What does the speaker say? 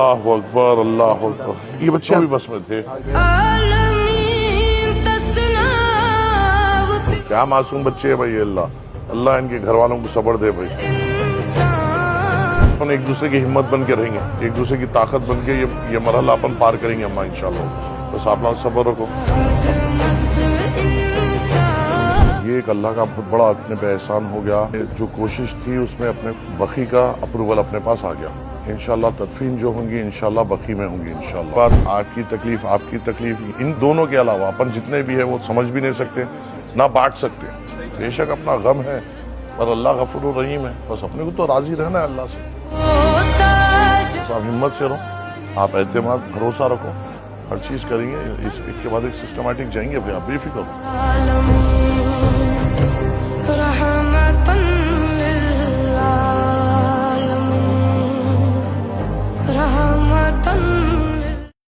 اللہ اکبر اللہ اکبر. یہ بچے بھی بس میں تھے. کیا معصوم بچے ہیں بھائی. اللہ ان کے گھر والوں کو صبر دے بھائی. اپن ایک دوسرے کی ہمت بن کے رہیں گے, ایک دوسرے کی طاقت بن کے یہ مرحلہ اپن پار کریں گے اماں انشاءاللہ. بس آپ لوگ صبر رکھو. یہ ایک اللہ کا بہت بڑا اپنے پہ احسان ہو گیا. جو کوشش تھی اس میں اپنے بخی کا اپروول اپنے پاس آ گیا. انشاءاللہ تدفین جو ہوں گی انشاءاللہ بخی میں ہوں گی انشاءاللہ. بات آپ کی تکلیف آپ کی تکلیف ان دونوں کے علاوہ اپن جتنے بھی ہیں وہ سمجھ بھی نہیں سکتے نہ بانٹ سکتے. بے شک اپنا غم ہے پر اللہ غفور الرحیم ہے. بس اپنے کو تو راضی رہنا ہے اللہ سے. بس آپ ہمت سے رہو, آپ اعتماد بھروسہ رکھو, ہر چیز کریں گے. اس ایک کے بعد ایک سسٹمیٹک جائیں گے بھائی. آپ بے فکر ہو.